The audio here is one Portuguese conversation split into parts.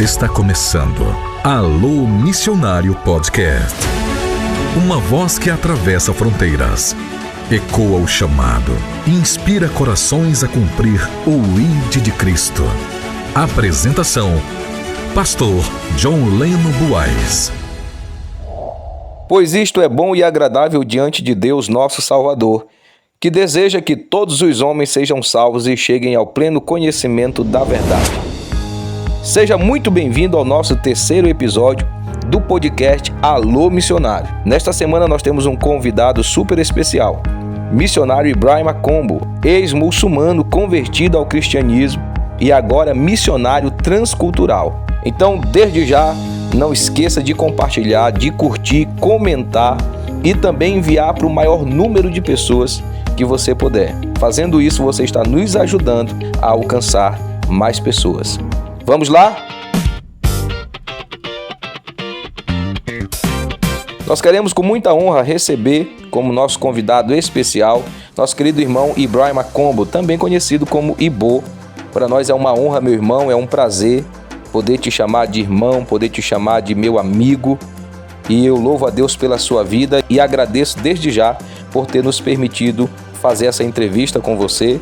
Está começando Alô Missionário Podcast. Uma voz que atravessa fronteiras, ecoa o chamado e inspira corações a cumprir o ID de Cristo. Apresentação: Pastor John Leno Buarez. Pois isto é bom e agradável diante de Deus nosso Salvador, que deseja que todos os homens sejam salvos e cheguem ao pleno conhecimento da verdade. Seja muito bem-vindo ao nosso terceiro episódio do podcast Alô Missionário. Nesta semana nós temos um convidado super especial, missionário Ibrahim Makombo, ex-muçulmano convertido ao cristianismo e agora missionário transcultural. Então, desde já, não esqueça de compartilhar, de curtir, comentar e também enviar para o maior número de pessoas que você puder. Fazendo isso, você está nos ajudando a alcançar mais pessoas. Vamos lá? Nós queremos com muita honra receber como nosso convidado especial nosso querido irmão Ibrahim Makombo, também conhecido como Ibo. Para nós é uma honra, meu irmão, é um prazer poder te chamar de irmão, poder te chamar de meu amigo. E eu louvo a Deus pela sua vida e agradeço desde já por ter nos permitido fazer essa entrevista com você.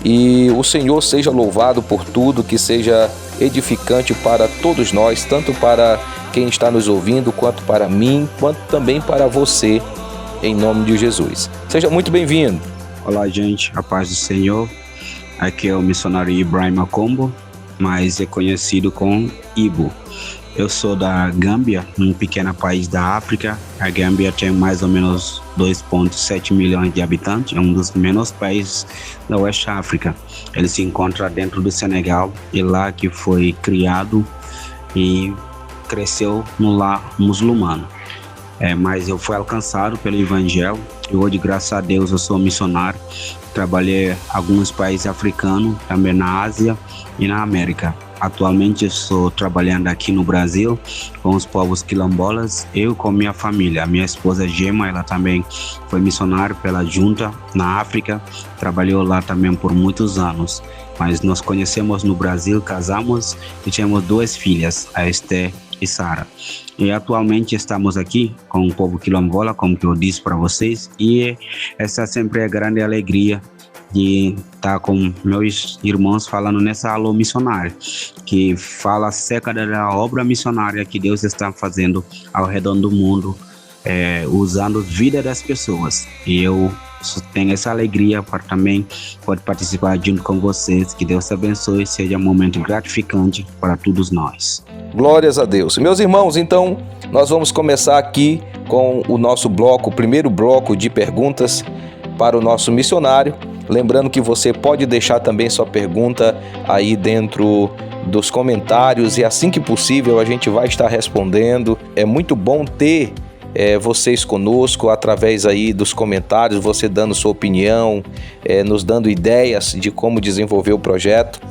E o Senhor seja louvado por tudo, que seja edificante para todos nós, tanto para quem está nos ouvindo, quanto para mim, quanto também para você, em nome de Jesus. Seja muito bem-vindo. Olá, gente, a paz do Senhor. Aqui é o missionário Ibrahim Makombo, mas é conhecido como Ibo. Eu sou da Gâmbia, um pequeno país da África. A Gâmbia tem mais ou menos 2,7 milhões de habitantes, é um dos menores países da Oeste África. Ele se encontra dentro do Senegal e lá que foi criado e cresceu no lar muçulmano. Mas eu fui alcançado pelo Evangelho e hoje, graças a Deus, eu sou missionário. Trabalhei em alguns países africanos, também na Ásia e na América. Atualmente eu estou trabalhando aqui no Brasil com os povos quilombolas, eu com minha família. A minha esposa Gema, ela também foi missionária pela Junta na África, trabalhou lá também por muitos anos. Mas nós conhecemos no Brasil, casamos e temos 2 filhas, a Esther e Sara. E atualmente estamos aqui com o povo quilombola, como que eu disse para vocês, e essa sempre é a grande alegria de estar com meus irmãos falando nessa Alô Missionário, que fala acerca da obra missionária que Deus está fazendo ao redor do mundo, usando a vida das pessoas. E eu tenho essa alegria para também poder participar junto com vocês. Que Deus te abençoe e seja um momento gratificante para todos nós. Glórias a Deus. Meus irmãos, então, nós vamos começar aqui com o nosso bloco, o primeiro bloco de perguntas para o nosso missionário. Lembrando que você pode deixar também sua pergunta aí dentro dos comentários e assim que possível a gente vai estar respondendo. É muito bom ter vocês conosco através aí dos comentários, você dando sua opinião, nos dando ideias de como desenvolver o projeto.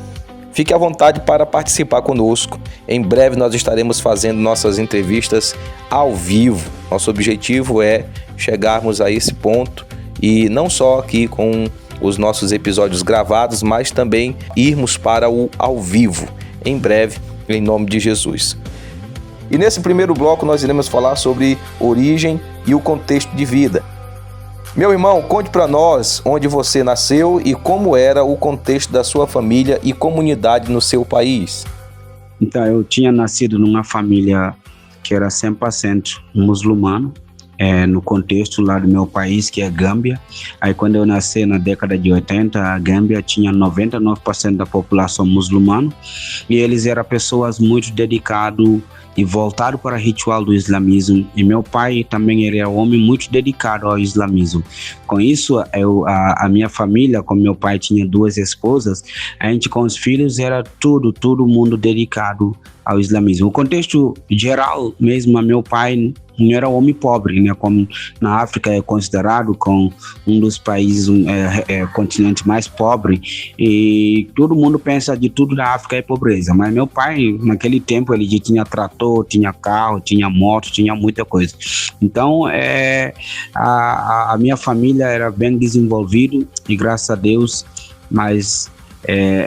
Fique à vontade para participar conosco. Em breve nós estaremos fazendo nossas entrevistas ao vivo. Nosso objetivo é chegarmos a esse ponto e não só aqui com os nossos episódios gravados, mas também irmos para o ao vivo, em breve, em nome de Jesus. E nesse primeiro bloco nós iremos falar sobre origem e o contexto de vida. Meu irmão, conte para nós onde você nasceu e como era o contexto da sua família e comunidade no seu país. Então, eu tinha nascido numa família que era 100% muçulmano, no contexto lá do meu país, que é Gâmbia. Aí quando eu nasci na década de 80, a Gâmbia tinha 99% da população muçulmana e eles eram pessoas muito dedicadas e voltados para o ritual do islamismo. E meu pai também era um homem muito dedicado ao islamismo. Com isso, a minha família, como meu pai tinha 2 esposas, a gente com os filhos era todo mundo dedicado ao islamismo. O contexto geral mesmo, meu pai não era homem pobre, né? Como na África é considerado como um dos países, continente mais pobre, e todo mundo pensa de tudo da África é pobreza, mas meu pai naquele tempo ele já tinha trator, tinha carro, tinha moto, tinha muita coisa. Então a minha família era bem desenvolvida e graças a Deus, mas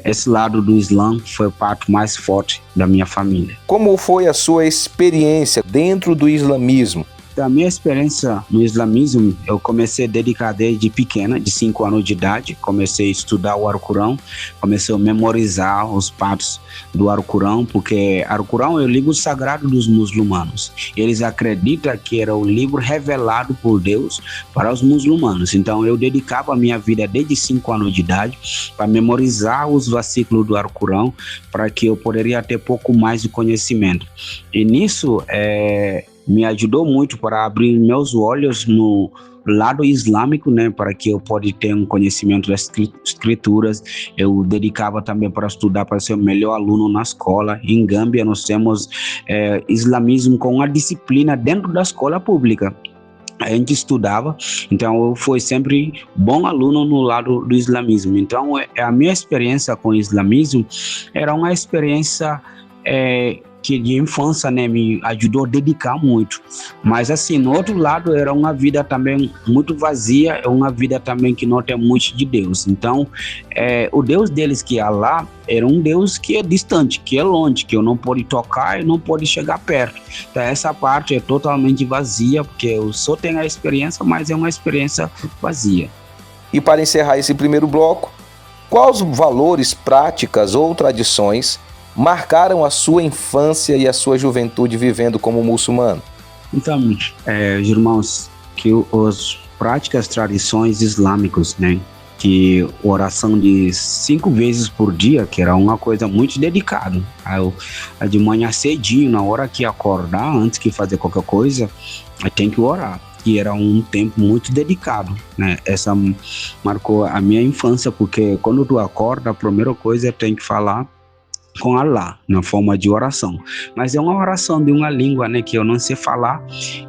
esse lado do Islã foi a parte mais forte da minha família. Como foi a sua experiência dentro do islamismo? A minha experiência no islamismo, eu comecei a dedicar desde pequena, de 5 anos de idade. Comecei a estudar o Alcorão, comecei a memorizar os partes do Alcorão, porque o Alcorão é o livro sagrado dos muçulmanos. Eles acreditam que era o livro revelado por Deus para os muçulmanos. Então eu dedicava a minha vida desde 5 anos de idade para memorizar os versículos do Alcorão, para que eu poderia ter pouco mais de conhecimento. E nisso, me ajudou muito para abrir meus olhos no lado islâmico, né, para que eu pudesse ter um conhecimento das escrituras. Eu dedicava também para estudar, para ser o melhor aluno na escola. Em Gâmbia nós temos islamismo com uma disciplina dentro da escola pública. A gente estudava, então eu fui sempre bom aluno no lado do islamismo. Então a minha experiência com o islamismo era uma experiência que de infância, né, me ajudou a dedicar muito. Mas assim, no outro lado, era uma vida também muito vazia, é uma vida também que não tem muito de Deus. Então, o Deus deles, que é Allah, era um Deus que é distante, que é longe, que eu não pude tocar e não pude chegar perto. Então, essa parte é totalmente vazia, porque eu só tenho a experiência, mas é uma experiência vazia. E para encerrar esse primeiro bloco, quais valores, práticas ou tradições marcaram a sua infância e a sua juventude vivendo como muçulmano? Então, irmãos, que as práticas, tradições islâmicas, né, que oração de 5 vezes por dia, que era uma coisa muito dedicada. De manhã cedinho, na hora que acordar, antes que fazer qualquer coisa, tem que orar. E era um tempo muito dedicado, né? Essa marcou a minha infância, porque quando tu acorda, a primeira coisa tem que falar com Allah, na forma de oração. Mas é uma oração de uma língua, né, que eu não sei falar,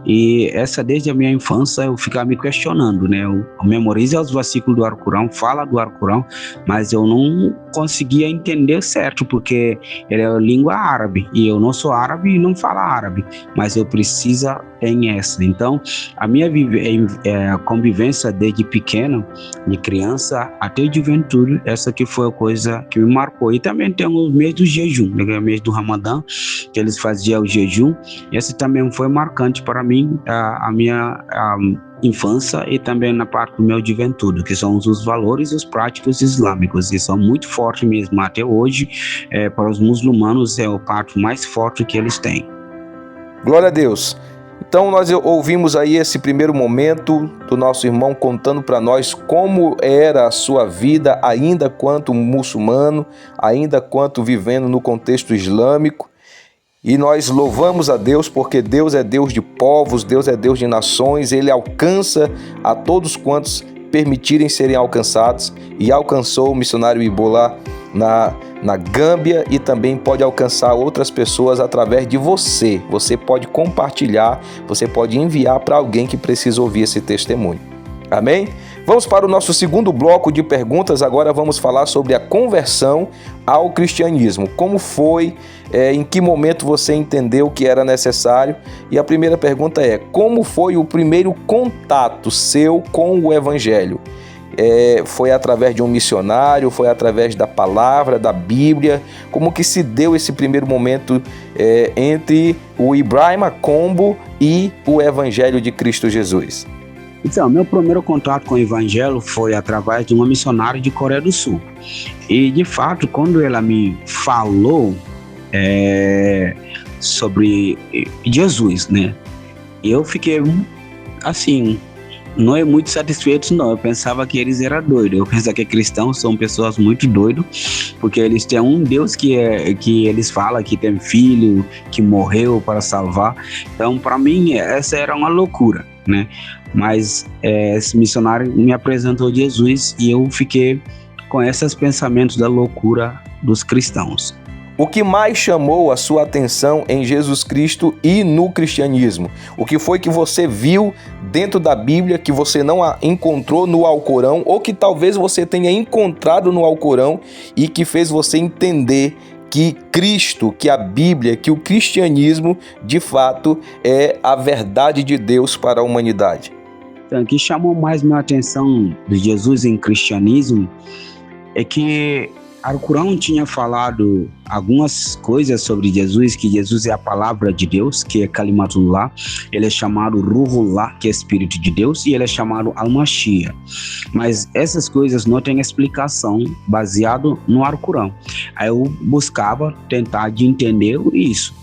e essa desde a minha infância eu ficava me questionando, né, eu memorizo os versículos do Alcorão, fala do Alcorão, mas eu não conseguia entender certo, porque ele é língua árabe, e eu não sou árabe e não falo árabe, mas eu preciso em essa. Então, a minha convivência desde pequena, de criança até juventude, essa que foi a coisa que me marcou. E também tem o mês do jejum, né, o mês do Ramadã, que eles faziam o jejum. Esse também foi marcante para mim, a minha infância e também na parte do meu juventude, que são os valores e os práticos islâmicos, e são muito fortes mesmo. Até hoje, para os muçulmanos, é o parte mais forte que eles têm. Glória a Deus. Então nós ouvimos aí esse primeiro momento do nosso irmão contando para nós como era a sua vida ainda quanto muçulmano, ainda quanto vivendo no contexto islâmico. E nós louvamos a Deus porque Deus é Deus de povos, Deus é Deus de nações, Ele alcança a todos quantos permitirem serem alcançados, e alcançou o missionário Ibo lá na Gâmbia, e também pode alcançar outras pessoas através de você. Você pode compartilhar, você pode enviar para alguém que precisa ouvir esse testemunho. Amém? Vamos para o nosso segundo bloco de perguntas. Agora vamos falar sobre a conversão ao cristianismo. Como foi, em que momento você entendeu que era necessário? E a primeira pergunta é: como foi o primeiro contato seu com o Evangelho? Foi através de um missionário? Foi através da palavra, da Bíblia? Como que se deu esse primeiro momento entre o Ibrahim Kombo e o Evangelho de Cristo Jesus? Então, meu primeiro contato com o Evangelho foi através de uma missionária de Coreia do Sul. E, de fato, quando ela me falou sobre Jesus, né, eu fiquei, assim, não é muito satisfeito, não. Eu pensava que eles eram doidos. Eu pensava que cristãos são pessoas muito doidas, porque eles têm um Deus que eles falam que tem filho, que morreu para salvar. Então, para mim, essa era uma loucura, né? Mas esse missionário me apresentou Jesus e eu fiquei com esses pensamentos da loucura dos cristãos. O que mais chamou a sua atenção em Jesus Cristo e no cristianismo? O que foi que você viu dentro da Bíblia que você não encontrou no Alcorão, ou que talvez você tenha encontrado no Alcorão e que fez você entender que Cristo, que a Bíblia, que o cristianismo, de fato, é a verdade de Deus para a humanidade? Então, o que chamou mais minha atenção de Jesus em cristianismo é que Alcorão tinha falado algumas coisas sobre Jesus, que Jesus é a palavra de Deus, que é Kalimatullah, ele é chamado Ruhullah, que é Espírito de Deus, e ele é chamado Al-Mashiach. Mas essas coisas não têm explicação baseado no Alcorão. Aí eu buscava tentar de entender isso,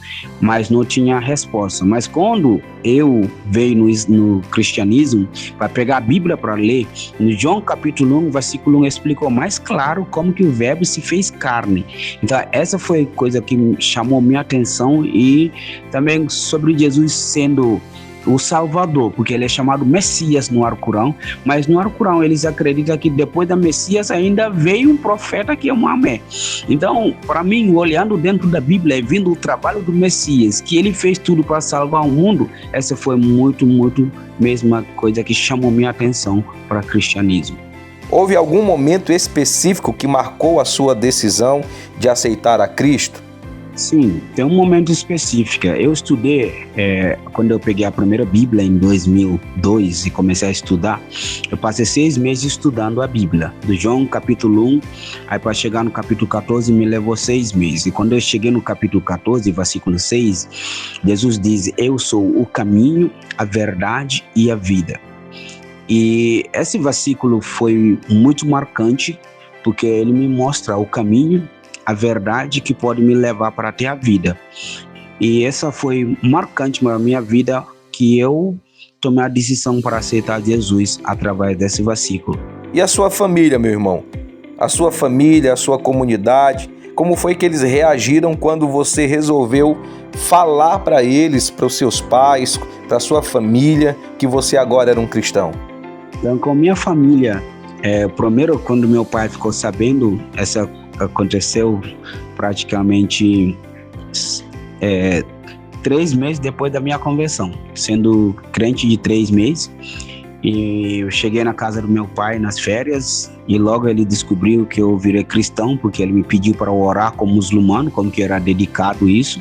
mas não tinha resposta. Mas quando eu veio no cristianismo, para pegar a Bíblia para ler, no João capítulo 1, versículo 1, explicou mais claro como que o verbo se fez carne. Então essa foi coisa que chamou minha atenção, e também sobre Jesus sendo o Salvador, porque ele é chamado Messias no Alcorão, mas no Alcorão eles acreditam que depois da Messias ainda veio um profeta que é Maomé. Então, para mim, olhando dentro da Bíblia e vendo o trabalho do Messias, que ele fez tudo para salvar o mundo, essa foi muito mesma coisa que chamou minha atenção para o cristianismo. Houve algum momento específico que marcou a sua decisão de aceitar a Cristo? Sim, tem um momento específico. Eu estudei, quando eu peguei a primeira Bíblia em 2002 e comecei a estudar, eu passei 6 meses estudando a Bíblia, do João capítulo 1, aí para chegar no capítulo 14 me levou 6 meses. E quando eu cheguei no capítulo 14, versículo 6, Jesus diz: eu sou o caminho, a verdade e a vida. E esse versículo foi muito marcante, porque ele me mostra o caminho, a verdade que pode me levar para ter a vida. E essa foi marcante na minha vida, que eu tomei a decisão para aceitar Jesus através desse versículo. E a sua família, meu irmão? A sua família, a sua comunidade, como foi que eles reagiram quando você resolveu falar para eles, para os seus pais, para a sua família, que você agora era um cristão? Então, com minha família, primeiro, quando meu pai ficou sabendo, essa aconteceu praticamente 3 meses depois da minha conversão, sendo crente de 3 meses. E eu cheguei na casa do meu pai nas férias, e logo ele descobriu que eu virei cristão, porque ele me pediu para orar como muçulmano, como que era dedicado isso.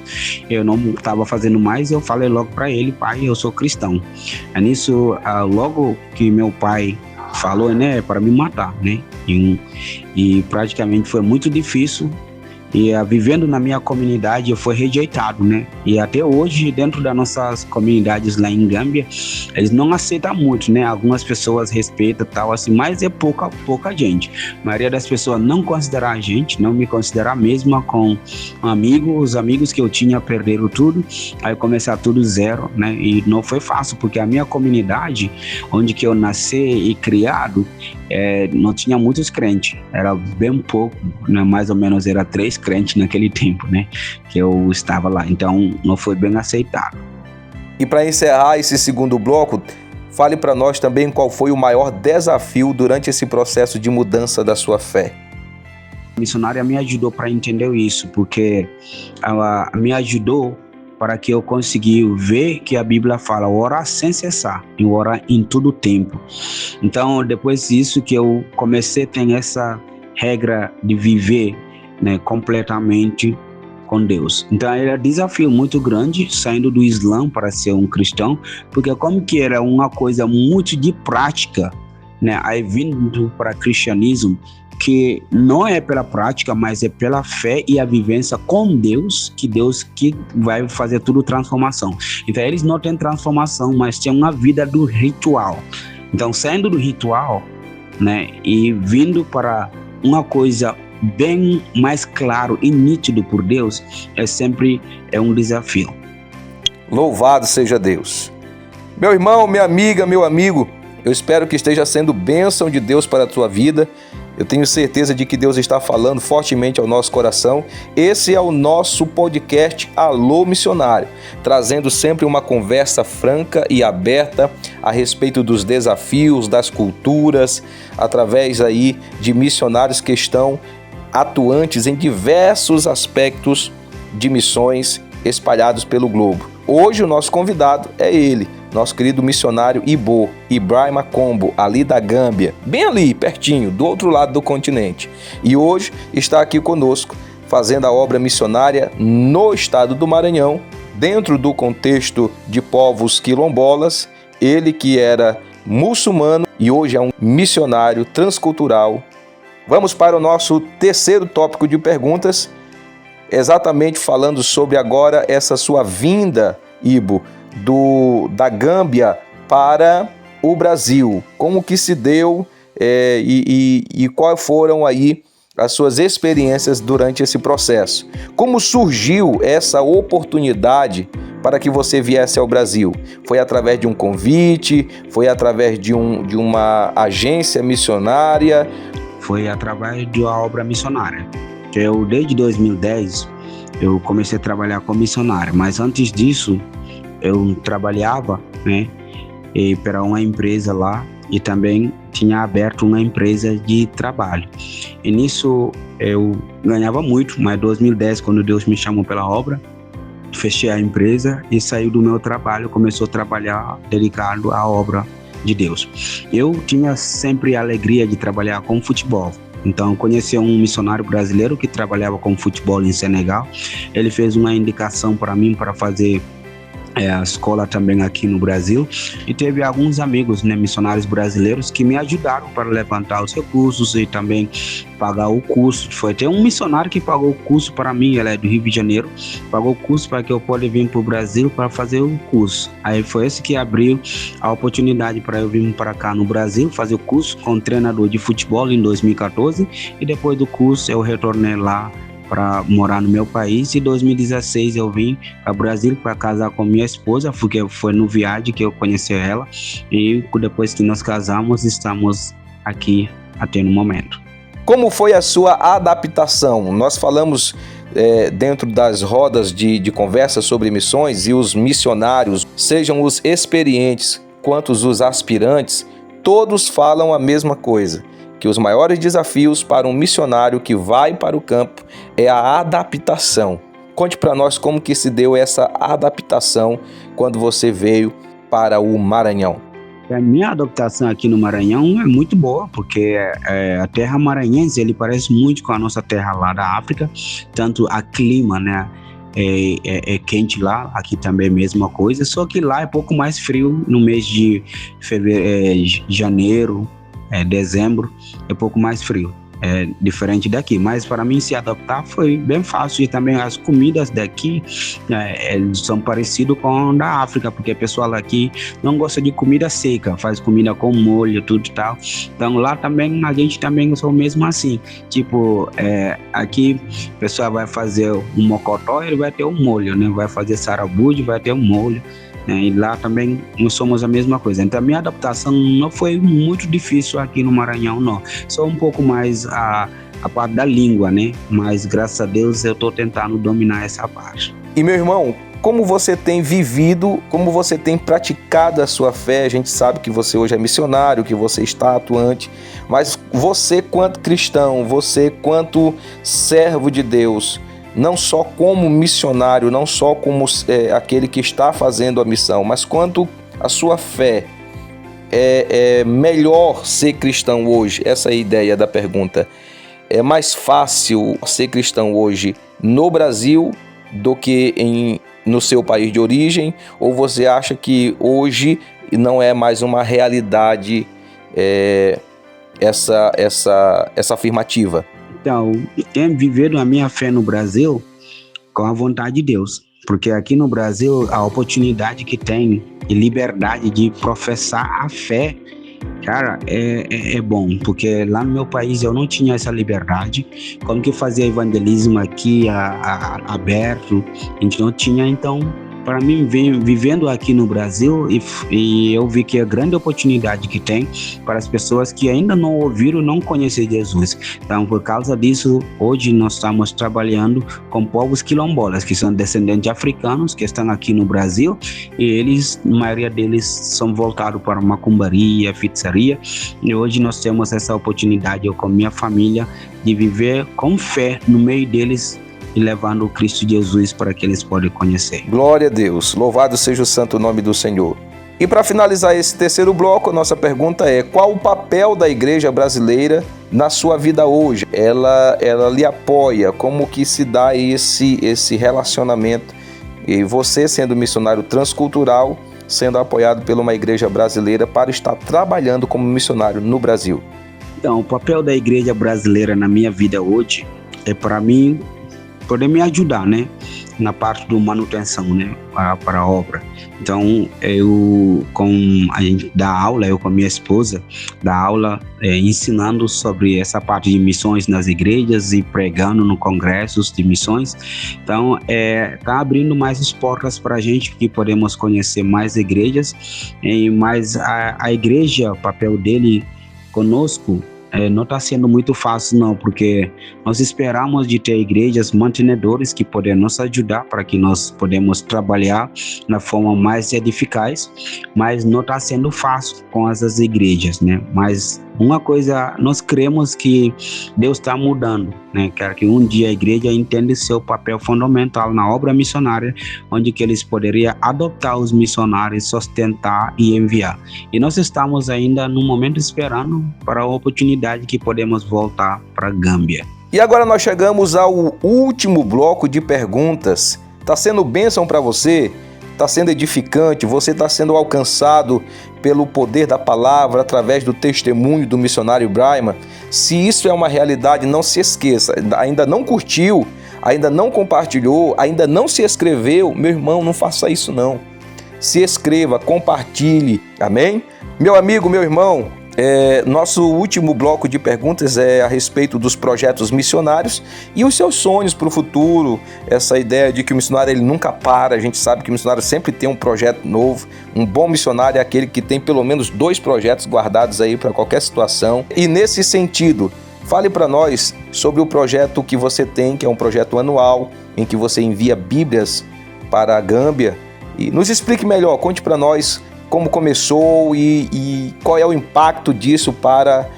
Eu não estava fazendo mais, eu falei logo para ele: pai, eu sou cristão. É nisso, logo que meu pai falou, né, para me matar, né, e praticamente foi muito difícil. E vivendo na minha comunidade eu fui rejeitado, né? E até hoje, dentro das nossas comunidades lá em Gâmbia, eles não aceitam muito, né? Algumas pessoas respeitam tal assim, mas é pouca gente. A maioria das pessoas não considera a gente, não me considera mesmo com os amigos que eu tinha perderam tudo, aí começar tudo zero, né? E não foi fácil, porque a minha comunidade, onde que eu nasci e criado, não tinha muitos crentes, era bem pouco, né? Mais ou menos era 3 crentes naquele tempo, né, que eu estava lá, então não foi bem aceitado. E para encerrar esse segundo bloco, fale para nós também qual foi o maior desafio durante esse processo de mudança da sua fé. A missionária me ajudou para entender isso, porque ela me ajudou para que eu consegui ver que a Bíblia fala orar sem cessar e orar em todo tempo. Então, depois disso que eu comecei a ter essa regra de viver, né, completamente com Deus. Então era um desafio muito grande saindo do Islã para ser um cristão, porque como que era uma coisa muito de prática, né, aí vindo para o cristianismo, que não é pela prática, mas é pela fé e a vivência com Deus que vai fazer tudo transformação. Então eles não têm transformação, mas têm uma vida do ritual. Então saindo do ritual, né, e vindo para uma coisa bem mais claro e nítido por Deus, sempre é um desafio. Louvado seja Deus. Meu irmão, minha amiga, meu amigo, eu espero que esteja sendo bênção de Deus para a tua vida. Eu tenho certeza de que Deus está falando fortemente ao nosso coração. Esse é o nosso podcast Alô Missionário, trazendo sempre uma conversa franca e aberta a respeito dos desafios, das culturas, através aí de missionários que estão atuantes em diversos aspectos de missões espalhados pelo globo. Hoje o nosso convidado é ele, nosso querido missionário Ibrahim Kombo, ali da Gâmbia, bem ali, pertinho, do outro lado do continente. E hoje está aqui conosco, fazendo a obra missionária no estado do Maranhão, dentro do contexto de povos quilombolas, ele que era muçulmano e hoje é um missionário transcultural Vamos para o nosso terceiro tópico de perguntas, exatamente falando sobre agora essa sua vinda, Ibo, da Gâmbia para o Brasil. Como que se deu e quais foram aí as suas experiências durante esse processo? Como surgiu essa oportunidade para que você viesse ao Brasil? Foi através de um convite? Foi através de uma agência missionária? Foi através de uma obra missionária. Desde 2010, eu comecei a trabalhar como missionário, mas antes disso, eu trabalhava, para uma empresa lá e também tinha aberto uma empresa de trabalho. E nisso eu ganhava muito, mas em 2010, quando Deus me chamou pela obra, fechei a empresa e saí do meu trabalho, começou a trabalhar dedicado à obra de Deus. Eu tinha sempre a alegria de trabalhar com futebol. Então, conheci um missionário brasileiro que trabalhava com futebol em Senegal. Ele fez uma indicação para mim para fazer a escola também aqui no Brasil, e teve alguns amigos, missionários brasileiros que me ajudaram para levantar os recursos e também pagar o curso. Foi até um missionário que pagou o curso para mim, ele é do Rio de Janeiro, pagou o curso para que eu pudesse vir para o Brasil para fazer o curso. Aí foi esse que abriu a oportunidade para eu vir para cá no Brasil, fazer o curso com treinador de futebol em 2014, e depois do curso eu retornei lá para morar no meu país. Em 2016 eu vim para o Brasil para casar com minha esposa, porque foi no viagem que eu conheci ela, e depois que nós casamos, estamos aqui até no momento. Como foi a sua adaptação? Nós falamos dentro das rodas de conversa sobre missões, e os missionários, sejam os experientes quanto os aspirantes, todos falam a mesma coisa, que os maiores desafios para um missionário que vai para o campo é a adaptação. Conte para nós como que se deu essa adaptação quando você veio para o Maranhão. A minha adaptação aqui no Maranhão é muito boa, porque a terra maranhense ele parece muito com a nossa terra lá da África, tanto a clima, é quente lá, aqui também é a mesma coisa, só que lá é pouco mais frio no mês de janeiro, dezembro, é um pouco mais frio, diferente daqui, mas para mim se adaptar foi bem fácil. E também as comidas daqui são parecidas com a da África, porque o pessoal aqui não gosta de comida seca, faz comida com molho, tudo e tal. Então lá também, a gente também sou mesmo assim, tipo, aqui o pessoal vai fazer um mocotó, ele vai ter um molho, vai fazer sarabude, vai ter um molho. E lá também nós somos a mesma coisa. Então a minha adaptação não foi muito difícil aqui no Maranhão, não. Só um pouco mais a parte da língua, Mas graças a Deus eu estou tentando dominar essa parte. E meu irmão, como você tem vivido, como você tem praticado a sua fé? A gente sabe que você hoje é missionário, que você está atuante, mas você quanto cristão, você quanto servo de Deus, não só como missionário, não só como aquele que está fazendo a missão, mas quanto a sua fé, é melhor ser cristão hoje? Essa é a ideia da pergunta. É mais fácil ser cristão hoje no Brasil do que no seu país de origem? Ou você acha que hoje não é mais uma realidade essa afirmativa? Então, tenho vivido a minha fé no Brasil com a vontade de Deus, porque aqui no Brasil a oportunidade que tem e liberdade de professar a fé, cara, é bom, porque lá no meu país eu não tinha essa liberdade. Como que fazia evangelismo aqui aberto, a gente não tinha. Então, para mim, vivendo aqui no Brasil, e eu vi que a grande oportunidade que tem para as pessoas que ainda não ouviram, não conhecem Jesus. Então, por causa disso, hoje nós estamos trabalhando com povos quilombolas, que são descendentes de africanos, que estão aqui no Brasil, e eles, a maioria deles, são voltados para macumbaria, feitiçaria, e hoje nós temos essa oportunidade, eu com minha família, de viver com fé no meio deles, e levando o Cristo Jesus para que eles possam conhecer. Glória a Deus, louvado seja o santo nome do Senhor. E para finalizar esse terceiro bloco, a nossa pergunta é: qual o papel da igreja brasileira na sua vida hoje? Ela lhe apoia? Como que se dá esse relacionamento? E você, sendo missionário transcultural, sendo apoiado por uma igreja brasileira para estar trabalhando como missionário no Brasil? Então, o papel da igreja brasileira na minha vida hoje é para mim poder me ajudar, né, na parte da manutenção, né, para a obra. Então, a gente dá aula, eu com a minha esposa, dá aula ensinando sobre essa parte de missões nas igrejas e pregando no congressos de missões. Então, tá abrindo mais as portas para a gente, que podemos conhecer mais igrejas, mas a igreja, o papel dele conosco, não está sendo muito fácil não, porque nós esperamos de ter igrejas mantenedores que podem nos ajudar para que nós podemos trabalhar na forma mais eficaz, mas não está sendo fácil com essas igrejas, né? Mas uma coisa, nós cremos que Deus está mudando, né? Quero que um dia a igreja entenda seu papel fundamental na obra missionária, onde que eles poderiam adoptar os missionários, sustentar e enviar. E nós estamos ainda no momento esperando para a oportunidade que podemos voltar para a Gâmbia. E agora nós chegamos ao último bloco de perguntas. Está sendo bênção para você? Está sendo edificante? Você está sendo alcançado pelo poder da palavra através do testemunho do missionário Braima? Se isso é uma realidade, não se esqueça. Ainda não curtiu, ainda não compartilhou, ainda não se inscreveu? Meu irmão, não faça isso não. Se inscreva, compartilhe. Amém? Meu amigo, meu irmão, nosso último bloco de perguntas é a respeito dos projetos missionários e os seus sonhos para o futuro. Essa ideia de que o missionário ele nunca para, a gente sabe que o missionário sempre tem um projeto novo. Um bom missionário é aquele que tem pelo menos 2 projetos guardados aí para qualquer situação. E nesse sentido, fale para nós sobre o projeto que você tem, que é um projeto anual, em que você envia Bíblias para a Gâmbia. E nos explique melhor, conte para nós como começou e qual é o impacto disso para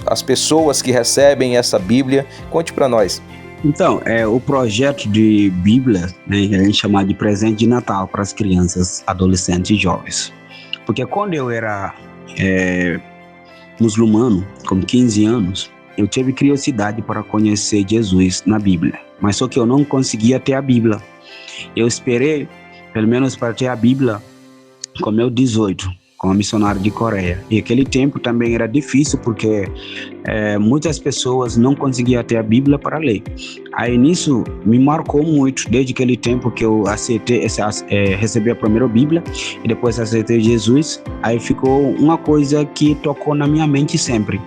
as pessoas que recebem essa Bíblia. Conte para nós. Então, o projeto de Bíblia, né, a gente chama de presente de Natal para as crianças, adolescentes e jovens. Porque quando eu era muçulmano, com 15 anos, eu tive curiosidade para conhecer Jesus na Bíblia. Mas só que eu não conseguia ter a Bíblia. Eu esperei, pelo menos para ter a Bíblia, com meu 18, como missionário de Coreia. E aquele tempo também era difícil, porque muitas pessoas não conseguiam ter a Bíblia para ler. Aí nisso me marcou muito, desde aquele tempo que eu recebi a primeira Bíblia e depois aceitei Jesus. Aí ficou uma coisa que tocou na minha mente sempre.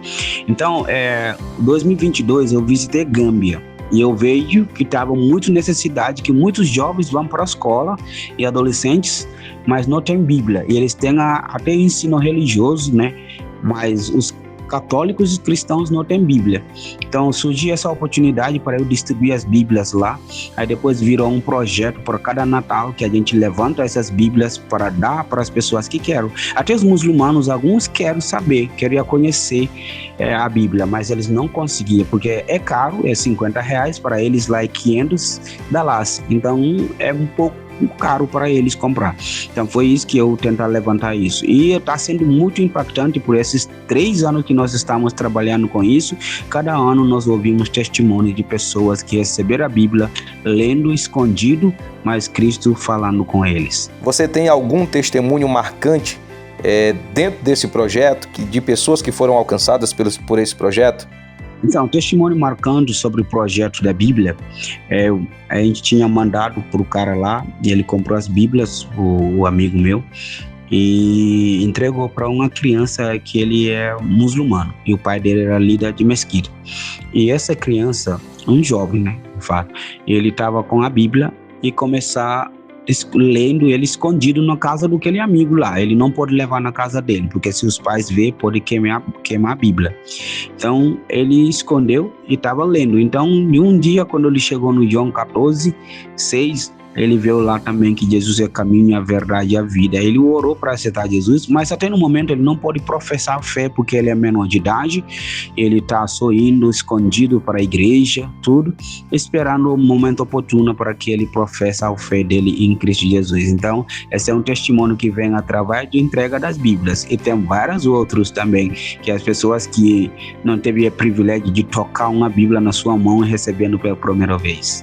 Então, em 2022 eu visitei Gâmbia. E eu vejo que estava muito necessidade, que muitos jovens vão para a escola e adolescentes, mas não tem Bíblia. E eles têm até ensino religioso, né? Mas os católicos e cristãos não têm Bíblia. Então surgiu essa oportunidade para eu distribuir as Bíblias lá. Aí depois virou um projeto para cada Natal, que a gente levanta essas Bíblias para dar para as pessoas que querem. Até os muçulmanos, alguns querem saber, queriam conhecer a Bíblia, mas eles não conseguiam, porque é caro, é R$50, para eles lá é $500. Então é um pouco caro para eles comprar. Então foi isso que eu tentar levantar isso. E está sendo muito impactante por esses 3 anos que nós estamos trabalhando com isso. Cada ano nós ouvimos testemunhos de pessoas que receberam a Bíblia, lendo escondido, mas Cristo falando com eles. Você tem algum testemunho marcante dentro desse projeto, de pessoas que foram alcançadas por esse projeto? Então, testemunho marcando sobre o projeto da Bíblia, a gente tinha mandado para o cara lá, e ele comprou as Bíblias, o amigo meu, e entregou para uma criança que ele é muçulmano, e o pai dele era líder de mesquita. E essa criança, um jovem, né, de fato, ele estava com a Bíblia e começar lendo ele escondido na casa do aquele amigo lá. Ele não pode levar na casa dele, porque se os pais verem, pode queimar a Bíblia. Então ele escondeu e estava lendo. Então um dia, quando ele chegou no João 14:6, ele viu lá também que Jesus é o caminho, a verdade e a vida. Ele orou para aceitar Jesus, mas até no momento ele não pode professar a fé, porque ele é menor de idade. Ele está só indo escondido para a igreja, tudo, esperando o momento oportuno para que ele professe a fé dele em Cristo Jesus. Então, esse é um testemunho que vem através de entrega das Bíblias. E tem vários outros também, que as pessoas que não teve o privilégio de tocar uma Bíblia na sua mão e recebendo pela primeira vez.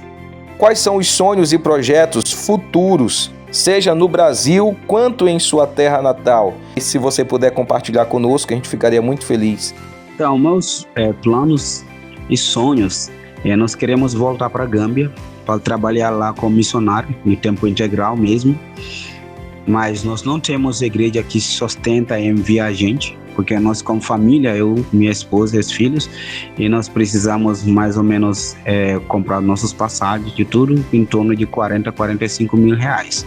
Quais são os sonhos e projetos futuros, seja no Brasil quanto em sua terra natal? E se você puder compartilhar conosco, a gente ficaria muito feliz. Então, meus planos e sonhos, nós queremos voltar para a Gâmbia para trabalhar lá como missionário, em tempo integral mesmo, mas nós não temos igreja que sustenta e envia a gente, porque nós como família, eu, minha esposa e os filhos, e nós precisamos mais ou menos comprar nossos passagens de tudo em torno de 40 a 45 mil reais.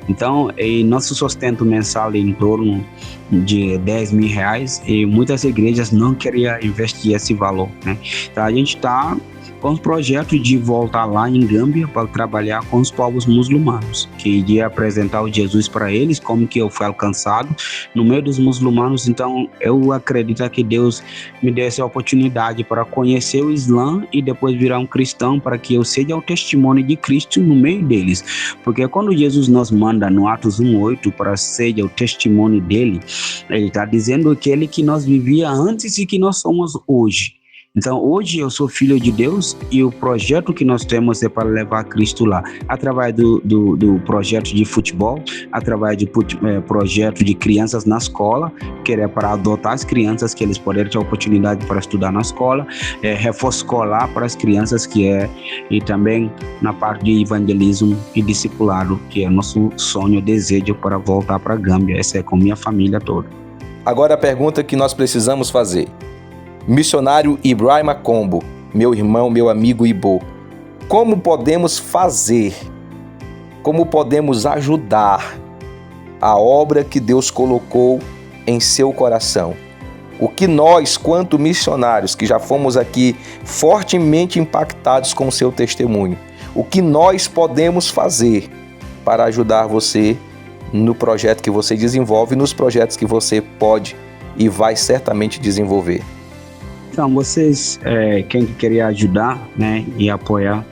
Então, nosso sustento mensal é em torno de 10 mil reais, e muitas igrejas não queriam investir esse valor, né? Então, a gente está com o projeto de voltar lá em Gâmbia para trabalhar com os povos muçulmanos, que iria apresentar o Jesus para eles, como que eu fui alcançado no meio dos muçulmanos. Então eu acredito que Deus me deu essa oportunidade para conhecer o Islã e depois virar um cristão, para que eu seja o testemunho de Cristo no meio deles, porque quando Jesus nos manda no Atos 1:8 para ser o testemunho dele, ele está dizendo aquele que nós vivia antes e que nós somos hoje. Então, hoje eu sou filho de Deus e o projeto que nós temos é para levar Cristo lá, através do projeto de futebol, através do projeto de crianças na escola, que é para adotar as crianças, que eles poderem ter oportunidade para estudar na escola, reforço escolar para as crianças, e também na parte de evangelismo e discipulado, que é nosso sonho, desejo para voltar para a Gâmbia. Essa é com minha família toda. Agora a pergunta que nós precisamos fazer. Missionário Ibrahim Kombo, meu irmão, meu amigo Ibo, como podemos fazer, como podemos ajudar a obra que Deus colocou em seu coração? O que nós, quanto missionários, que já fomos aqui fortemente impactados com o seu testemunho, o que nós podemos fazer para ajudar você no projeto que você desenvolve, nos projetos que você pode e vai certamente desenvolver? Então, vocês, quem queria ajudar, né, e apoiar,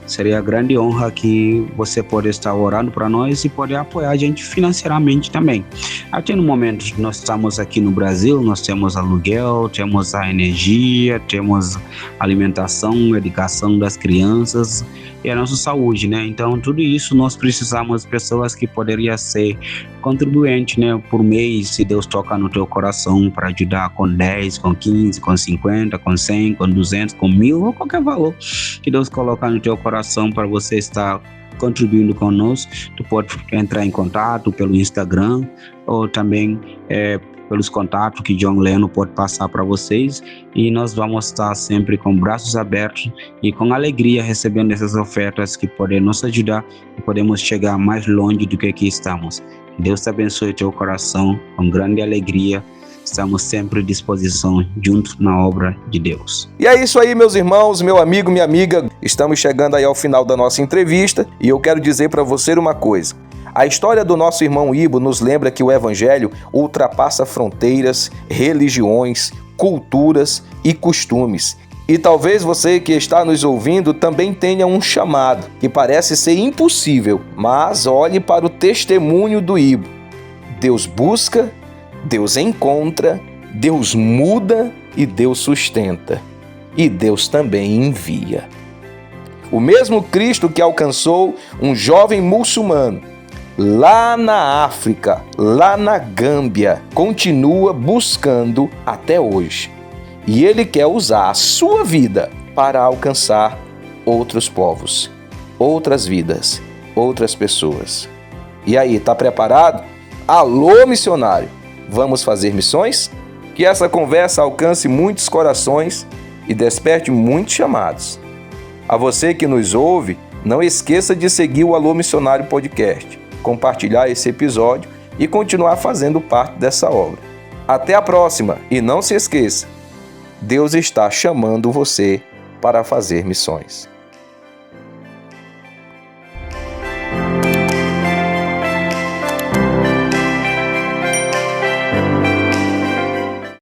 seria grande honra que você pode estar orando para nós e poder apoiar a gente financeiramente também. Até no momento que nós estamos aqui no Brasil, nós temos aluguel, temos a energia, temos alimentação, educação das crianças e a nossa saúde, né? Então, tudo isso nós precisamos de pessoas que poderiam ser contribuintes, né, por mês, se Deus toca no teu coração para ajudar com 10, com 15, com 50, com 100, com 200, com 1000 ou qualquer valor que Deus colocar no teu coração para você estar contribuindo conosco. Tu pode entrar em contato pelo Instagram ou também pelos contatos que John Leno pode passar para vocês, e nós vamos estar sempre com braços abertos e com alegria recebendo essas ofertas que podem nos ajudar e podemos chegar mais longe do que aqui estamos. Deus te abençoe teu coração, com grande alegria. Estamos sempre à disposição, juntos na obra de Deus. E é isso aí, meus irmãos, meu amigo, minha amiga. Estamos chegando aí ao final da nossa entrevista e eu quero dizer para você uma coisa. A história do nosso irmão Ibo nos lembra que o Evangelho ultrapassa fronteiras, religiões, culturas e costumes. E talvez você que está nos ouvindo também tenha um chamado que parece ser impossível, mas olhe para o testemunho do Ibo. Deus busca, Deus encontra, Deus muda e Deus sustenta. E Deus também envia. O mesmo Cristo que alcançou um jovem muçulmano lá na África, lá na Gâmbia, continua buscando até hoje. E Ele quer usar a sua vida para alcançar outros povos, outras vidas, outras pessoas. E aí, tá preparado? Alô, missionário! Vamos fazer missões? Que essa conversa alcance muitos corações e desperte muitos chamados. A você que nos ouve, não esqueça de seguir o Alô Missionário Podcast, compartilhar esse episódio e continuar fazendo parte dessa obra. Até a próxima e não se esqueça, Deus está chamando você para fazer missões.